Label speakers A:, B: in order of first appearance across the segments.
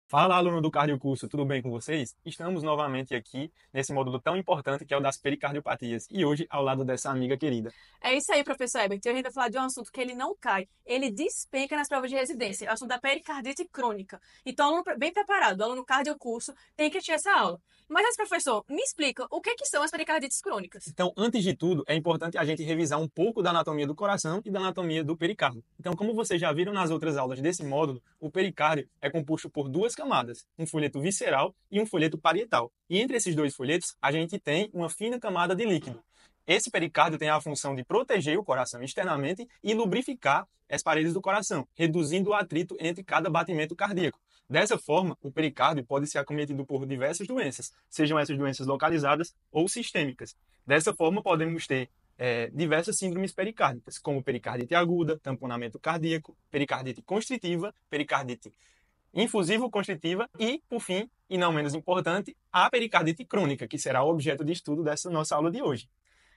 A: Fala, aluno do Cardiocurso, tudo bem com vocês? Estamos novamente aqui nesse módulo tão importante que é o das pericardiopatias e hoje ao lado dessa amiga querida.
B: É isso aí, professor Herbert. Hoje a gente vai falar de um assunto que ele não cai, ele despenca nas provas de residência, é o assunto da pericardite crônica. Então, aluno bem preparado, o aluno cardiocurso tem que assistir essa aula. Mas, professor, me explica o que são as pericardites crônicas?
A: Então, antes de tudo, é importante a gente revisar um pouco da anatomia do coração e da anatomia do pericárdio. Então, como vocês já viram nas outras aulas desse módulo, o pericárdio é composto por duas camadas, um folheto visceral e um folheto parietal. E entre esses dois folhetos, a gente tem uma fina camada de líquido. Esse pericárdio tem a função de proteger o coração externamente e lubrificar as paredes do coração, reduzindo o atrito entre cada batimento cardíaco. Dessa forma, o pericárdio pode ser acometido por diversas doenças, sejam essas doenças localizadas ou sistêmicas. Dessa forma, podemos ter diversas síndromes pericárdicas, como pericardite aguda, tamponamento cardíaco, pericardite constritiva, pericardite infusivo-constritiva e, por fim, e não menos importante, a pericardite crônica, que será o objeto de estudo dessa nossa aula de hoje.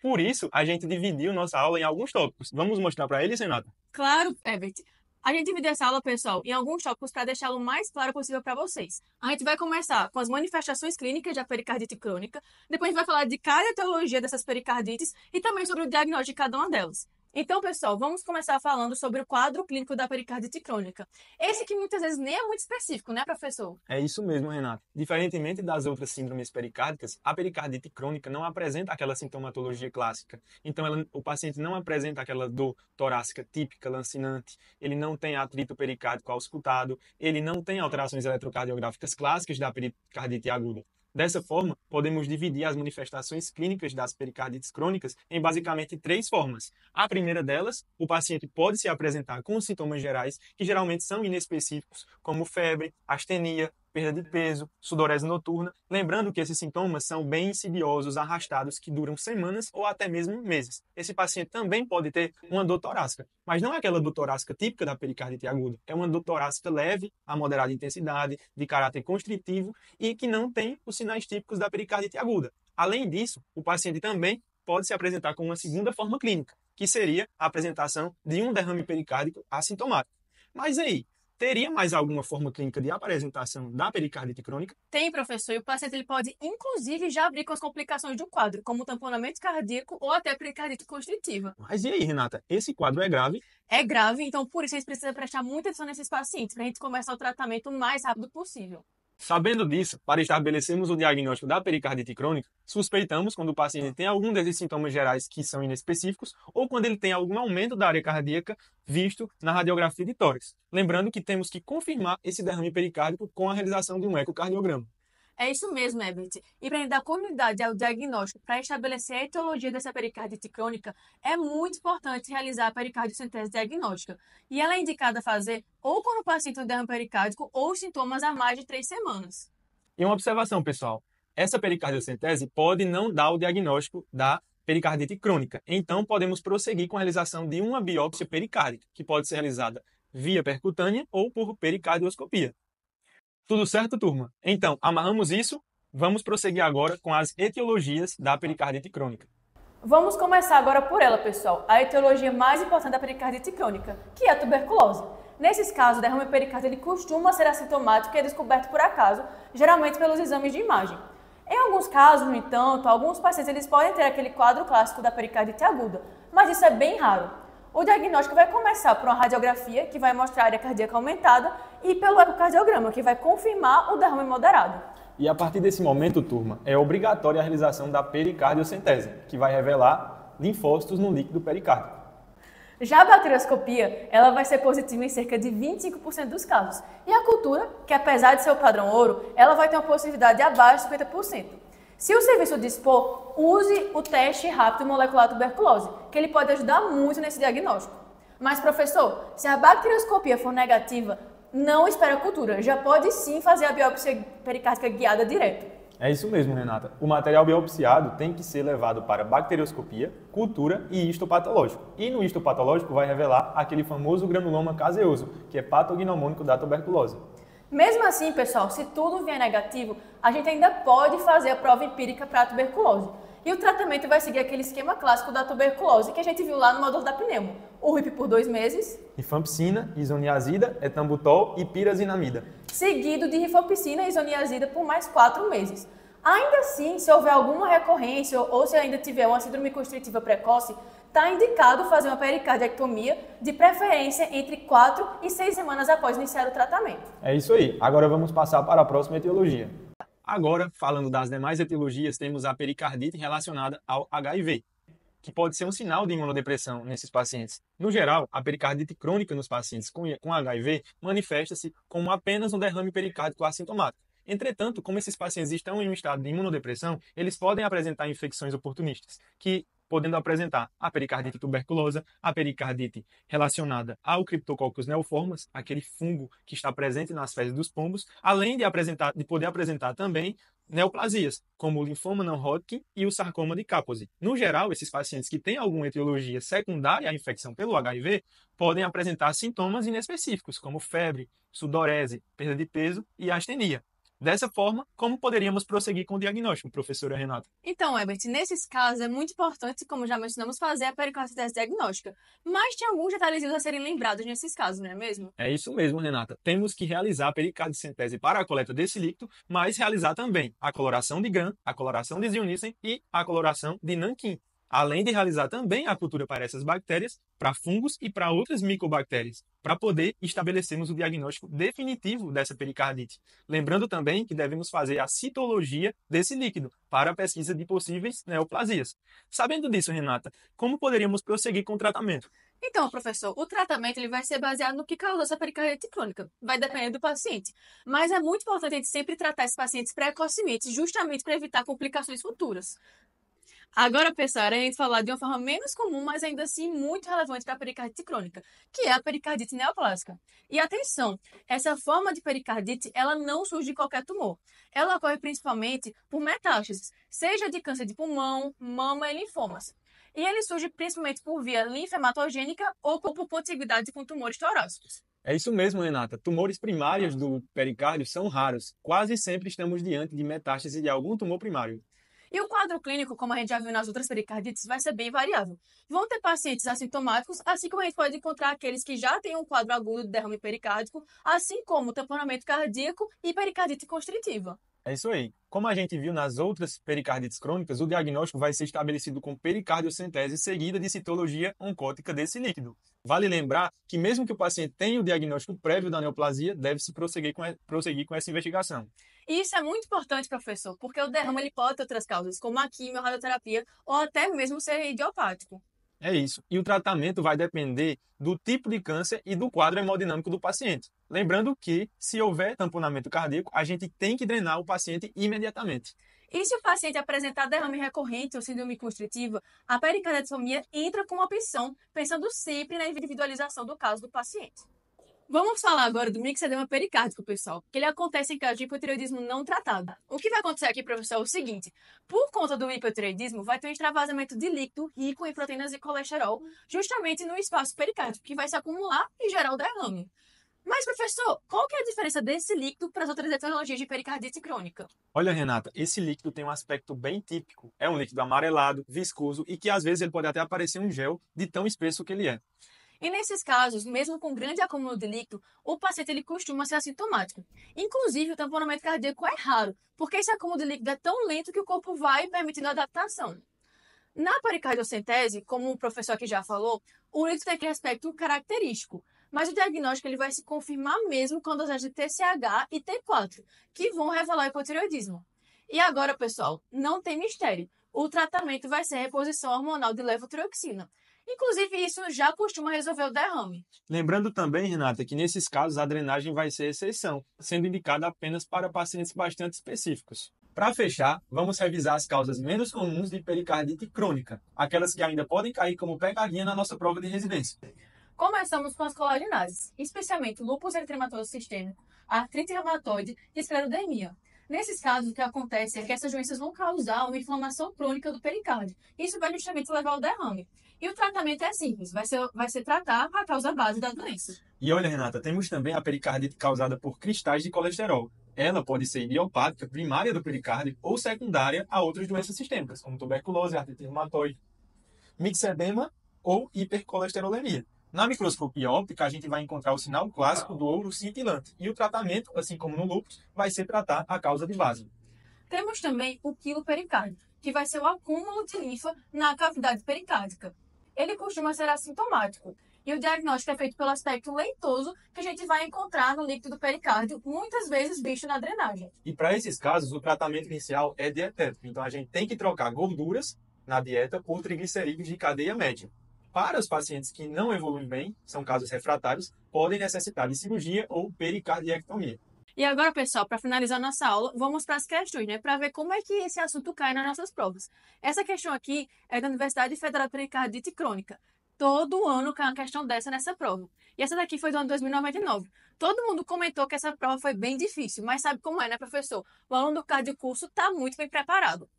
A: Por isso, a gente dividiu nossa aula em alguns tópicos. Vamos mostrar para eles, Renata?
B: Claro, Herbert. A gente dividiu essa aula, pessoal, em alguns tópicos para deixá-lo o mais claro possível para vocês. A gente vai começar com as manifestações clínicas da pericardite crônica, depois a gente vai falar de cada etiologia dessas pericardites e também sobre o diagnóstico de cada uma delas. Então, pessoal, vamos começar falando sobre o quadro clínico da pericardite crônica. Esse que muitas vezes nem é muito específico, né, professor?
A: É isso mesmo, Renato. Diferentemente das outras síndromes pericárdicas, a pericardite crônica não apresenta aquela sintomatologia clássica. Então, o paciente não apresenta aquela dor torácica típica, lancinante, ele não tem atrito pericárdico auscultado, ele não tem alterações eletrocardiográficas clássicas da pericardite aguda. Dessa forma, podemos dividir as manifestações clínicas das pericardites crônicas em basicamente três formas. A primeira delas, o paciente pode se apresentar com sintomas gerais que geralmente são inespecíficos, como febre, astenia, perda de peso, sudorese noturna, lembrando que esses sintomas são bem insidiosos, arrastados, que duram semanas ou até mesmo meses. Esse paciente também pode ter uma dor torácica, mas não é aquela dor torácica típica da pericardite aguda, é uma dor torácica leve, a moderada intensidade, de caráter constritivo e que não tem os sinais típicos da pericardite aguda. Além disso, o paciente também pode se apresentar com uma segunda forma clínica, que seria a apresentação de um derrame pericárdico assintomático. Mas aí, teria mais alguma forma clínica de apresentação da pericardite crônica?
B: Tem, professor, e o paciente ele pode, inclusive, já abrir com as complicações do quadro, como tamponamento cardíaco ou até pericardite constritiva.
A: Mas e aí, Renata? Esse quadro é grave?
B: É grave, então por isso a gente precisa prestar muita atenção nesses pacientes, para a gente começar o tratamento o mais rápido possível.
A: Sabendo disso, para estabelecermos o diagnóstico da pericardite crônica, suspeitamos quando o paciente tem algum desses sintomas gerais que são inespecíficos ou quando ele tem algum aumento da área cardíaca visto na radiografia de tórax. Lembrando que temos que confirmar esse derrame pericárdico com a realização de um ecocardiograma.
B: É isso mesmo, Herbert. E para dar continuidade ao diagnóstico, para estabelecer a etiologia dessa pericardite crônica, é muito importante realizar a pericardiocentese diagnóstica. E ela é indicada a fazer ou quando o paciente tem um derrame pericárdico ou os sintomas há mais de 3 semanas.
A: E uma observação, pessoal: essa pericardiocentese pode não dar o diagnóstico da pericardite crônica. Então, podemos prosseguir com a realização de uma biópsia pericárdica, que pode ser realizada via percutânea ou por pericardioscopia. Tudo certo, turma? Então, amarramos isso. Vamos prosseguir agora com as etiologias da pericardite crônica.
B: Vamos começar agora por ela, pessoal, a etiologia mais importante da pericardite crônica, que é a tuberculose. Nesses casos, o derrame pericárdico ele costuma ser assintomático e é descoberto por acaso, geralmente pelos exames de imagem. Em alguns casos, no entanto, alguns pacientes eles podem ter aquele quadro clássico da pericardite aguda, mas isso é bem raro. O diagnóstico vai começar por uma radiografia, que vai mostrar a área cardíaca aumentada, e pelo ecocardiograma, que vai confirmar o derrame moderado.
A: E a partir desse momento, turma, é obrigatória a realização da pericardiocentese, que vai revelar linfócitos no líquido pericárdico.
B: Já a bacterioscopia, ela vai ser positiva em cerca de 25% dos casos. E a cultura, que apesar de ser o padrão ouro, ela vai ter uma positividade abaixo de 50%. Se o serviço dispor, use o teste rápido molecular tuberculose, que ele pode ajudar muito nesse diagnóstico. Mas, professor, se a bacterioscopia for negativa, não espere a cultura, já pode sim fazer a biópsia pericárdica guiada direto.
A: É isso mesmo, Renata. O material biopsiado tem que ser levado para bacterioscopia, cultura e histopatológico. E no histopatológico vai revelar aquele famoso granuloma caseoso, que é patognomônico da tuberculose.
B: Mesmo assim, pessoal, se tudo vier negativo, a gente ainda pode fazer a prova empírica para a tuberculose. E o tratamento vai seguir aquele esquema clássico da tuberculose que a gente viu lá no módulo da pneumo. O RIP por 2 meses.
A: Rifampicina, isoniazida, etambutol e pirazinamida.
B: Seguido de rifampicina e isoniazida por mais 4 meses. Ainda assim, se houver alguma recorrência ou se ainda tiver uma síndrome constritiva precoce, está indicado fazer uma pericardiectomia, de preferência entre 4 e 6 semanas após iniciar o tratamento.
A: É isso aí. Agora vamos passar para a próxima etiologia. Agora, falando das demais etiologias, temos a pericardite relacionada ao HIV, que pode ser um sinal de imunodepressão nesses pacientes. No geral, a pericardite crônica nos pacientes com HIV manifesta-se como apenas um derrame pericárdico assintomático. Entretanto, como esses pacientes estão em um estado de imunodepressão, eles podem apresentar infecções oportunistas, que podendo apresentar a pericardite tuberculosa, a pericardite relacionada ao Cryptococcus neoformans, aquele fungo que está presente nas fezes dos pombos, além de poder apresentar também neoplasias, como o linfoma não Hodgkin e o sarcoma de Kaposi. No geral, esses pacientes que têm alguma etiologia secundária à infecção pelo HIV podem apresentar sintomas inespecíficos, como febre, sudorese, perda de peso e astenia. Dessa forma, como poderíamos prosseguir com o diagnóstico, professora Renata?
B: Então, Herbert, nesses casos é muito importante, como já mencionamos, fazer a pericardite diagnóstica. Mas tem alguns detalhezinhos a serem lembrados nesses casos, não é mesmo?
A: É isso mesmo, Renata. Temos que realizar a pericardicentese para a coleta desse líquido, mas realizar também a coloração de Gram, a coloração de Zionísem e a coloração de Nanquim. Além de realizar também a cultura para essas bactérias, para fungos e para outras micobactérias, para poder estabelecermos o diagnóstico definitivo dessa pericardite. Lembrando também que devemos fazer a citologia desse líquido para a pesquisa de possíveis neoplasias. Sabendo disso, Renata, como poderíamos prosseguir com o tratamento?
B: Então, professor, o tratamento ele vai ser baseado no que causou essa pericardite crônica. Vai depender do paciente. Mas é muito importante a gente sempre tratar esses pacientes precocemente, justamente para evitar complicações futuras. Agora, pessoal, a gente falar de uma forma menos comum, mas ainda assim muito relevante para a pericardite crônica, que é a pericardite neoplásica. E atenção, essa forma de pericardite, ela não surge de qualquer tumor. Ela ocorre principalmente por metástases, seja de câncer de pulmão, mama e linfomas. E ele surge principalmente por via linfematogênica ou por contiguidade com tumores torácicos.
A: É isso mesmo, Renata. Tumores primários do pericárdio são raros. Quase sempre estamos diante de metástase de algum tumor primário.
B: E o quadro clínico, como a gente já viu nas outras pericardites, vai ser bem variável. Vão ter pacientes assintomáticos, assim como a gente pode encontrar aqueles que já têm um quadro agudo de derrame pericárdico, assim como tamponamento cardíaco e pericardite constritiva.
A: É isso aí. Como a gente viu nas outras pericardites crônicas, o diagnóstico vai ser estabelecido com pericardiocentese seguida de citologia oncótica desse líquido. Vale lembrar que mesmo que o paciente tenha o diagnóstico prévio da neoplasia, deve-se prosseguir com essa investigação.
B: E isso é muito importante, professor, porque o derrame ele pode ter outras causas, como a quimio, a radioterapia ou até mesmo ser idiopático.
A: É isso. E o tratamento vai depender do tipo de câncer e do quadro hemodinâmico do paciente. Lembrando que, se houver tamponamento cardíaco, a gente tem que drenar o paciente imediatamente.
B: E se o paciente apresentar derrame recorrente ou síndrome constritiva, a pericardiotomia entra como opção, pensando sempre na individualização do caso do paciente. Vamos falar agora do mixedema pericárdico, pessoal, que ele acontece em caso de hipotireoidismo não tratado. O que vai acontecer aqui, professor, é o seguinte: por conta do hipotireoidismo, vai ter um extravasamento de líquido rico em proteínas e colesterol, justamente no espaço pericárdico, que vai se acumular e gerar o derrame. Mas, professor, qual que é a diferença desse líquido para as outras etiologias de pericardite crônica?
A: Olha, Renata, esse líquido tem um aspecto bem típico. É um líquido amarelado, viscoso e que às vezes ele pode até aparecer um gel de tão espesso que ele é.
B: E nesses casos, mesmo com grande acúmulo de líquido, o paciente ele costuma ser assintomático. Inclusive, o tamponamento cardíaco é raro, porque esse acúmulo de líquido é tão lento que o corpo vai permitindo a adaptação. Na pericardiocentese, como o professor aqui já falou, o líquido tem aquele aspecto característico, mas o diagnóstico ele vai se confirmar mesmo com a dosagem de TSH e T4, que vão revelar hipotireoidismo. E agora, pessoal, não tem mistério. O tratamento vai ser reposição hormonal de levotiroxina. Inclusive, isso já costuma resolver o derrame.
A: Lembrando também, Renata, que nesses casos a drenagem vai ser exceção, sendo indicada apenas para pacientes bastante específicos. Para fechar, vamos revisar as causas menos comuns de pericardite crônica, aquelas que ainda podem cair como pegadinha na nossa prova de residência.
B: Começamos com as colaginases, especialmente lúpus eritematoso sistêmico, artrite reumatoide e esclerodermia. Nesses casos, o que acontece é que essas doenças vão causar uma inflamação crônica do pericárdio. Isso vai justamente levar ao derrame. E o tratamento é simples, vai ser tratar a causa base da doença.
A: E olha, Renata, temos também a pericardite causada por cristais de colesterol. ela pode ser idiopática, primária do pericárdio ou secundária a outras doenças sistêmicas, como tuberculose, artrite reumatoide, mixedema ou hipercolesterolemia. Na microscopia óptica, a gente vai encontrar o sinal clássico do ouro cintilante. E o tratamento, assim como no lúpus, vai ser tratar a causa de base.
B: Temos também o quilopericárdio, que vai ser o acúmulo de linfa na cavidade pericárdica. Ele costuma ser assintomático. E o diagnóstico é feito pelo aspecto leitoso que a gente vai encontrar no líquido do pericárdio, muitas vezes visto na drenagem.
A: E para esses casos, o tratamento inicial é dietético. Então, a gente tem que trocar gorduras na dieta por triglicerídeos de cadeia média. Para os pacientes que não evoluem bem, são casos refratários, podem necessitar de cirurgia ou pericardiectomia.
B: E agora, pessoal, para finalizar nossa aula, vamos para as questões, para ver como é que esse assunto cai nas nossas provas. Essa questão aqui é da Universidade Federal de Pericardite Crônica. Todo ano cai uma questão dessa nessa prova. E essa daqui foi do ano 2099. Todo mundo comentou que essa prova foi bem difícil, mas sabe como é, né, professor? O aluno do cardiocurso está muito bem preparado.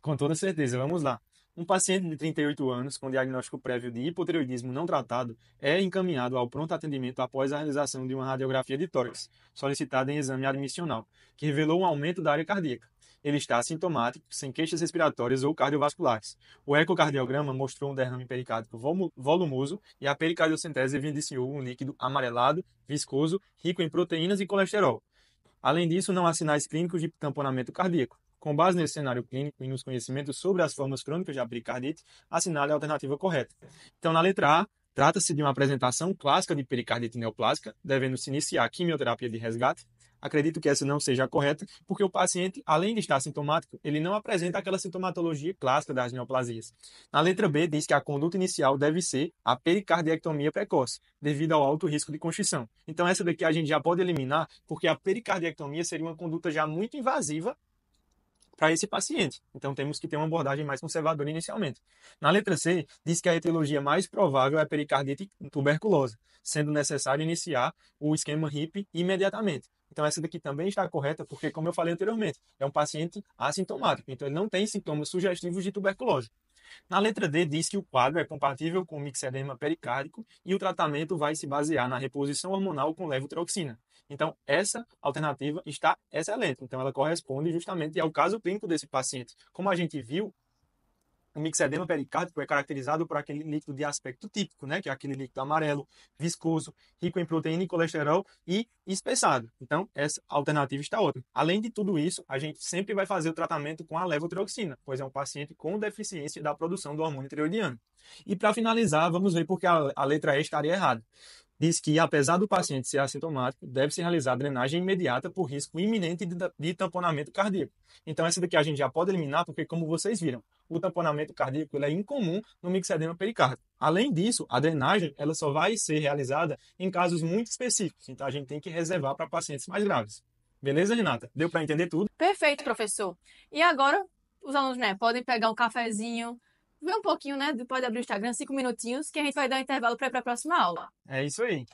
A: Com toda certeza, vamos lá. Um paciente de 38 anos com diagnóstico prévio de hipotireoidismo não tratado é encaminhado ao pronto atendimento após a realização de uma radiografia de tórax, solicitada em exame admissional, que revelou um aumento da área cardíaca. Ele está assintomático, sem queixas respiratórias ou cardiovasculares. O ecocardiograma mostrou um derrame pericárdico volumoso e a pericardiocentese evidenciou um líquido amarelado, viscoso, rico em proteínas e colesterol. Além disso, não há sinais clínicos de tamponamento cardíaco. Com base nesse cenário clínico e nos conhecimentos sobre as formas crônicas de pericardite, assinale a alternativa correta. Então, na letra A, trata-se de uma apresentação clássica de pericardite neoplásica, devendo se iniciar a quimioterapia de resgate. Acredito que essa não seja a correta, porque o paciente, além de estar sintomático, ele não apresenta aquela sintomatologia clássica das neoplasias. Na letra B, diz que a conduta inicial deve ser a pericardiectomia precoce, devido ao alto risco de constrição. Então, essa daqui a gente já pode eliminar, porque a pericardiectomia seria uma conduta já muito invasiva para esse paciente. Então, temos que ter uma abordagem mais conservadora inicialmente. Na letra C, diz que a etiologia mais provável é a pericardite tuberculosa, sendo necessário iniciar o esquema HIP imediatamente. Então, essa daqui também está correta, porque, como eu falei anteriormente, é um paciente assintomático, então ele não tem sintomas sugestivos de tuberculose. Na letra D, diz que o quadro é compatível com o mixedema pericárdico e o tratamento vai se basear na reposição hormonal com levotiroxina. Então, essa alternativa está excelente. Então, ela corresponde justamente ao caso clínico desse paciente. Como a gente viu, o mixedema pericárdico é caracterizado por aquele líquido de aspecto típico, que é aquele líquido amarelo, viscoso, rico em proteína e colesterol e espessado. Então, essa alternativa está ótima. Além de tudo isso, a gente sempre vai fazer o tratamento com a levotiroxina, pois é um paciente com deficiência da produção do hormônio tireoidiano. E para finalizar, vamos ver porque a letra E estaria errada. Diz que, apesar do paciente ser assintomático, deve-se realizar drenagem imediata por risco iminente de tamponamento cardíaco. Então, essa daqui a gente já pode eliminar, porque, como vocês viram, o tamponamento cardíaco ele é incomum no mixedema pericárdico. Além disso, a drenagem ela só vai ser realizada em casos muito específicos. Então, a gente tem que reservar para pacientes mais graves. Beleza, Renata? Deu para entender tudo?
B: Perfeito, professor. E agora, os alunos podem pegar um cafezinho, ver um pouquinho, pode abrir o Instagram, 5 minutinhos, que a gente vai dar um intervalo para ir para a próxima aula.
A: É isso aí.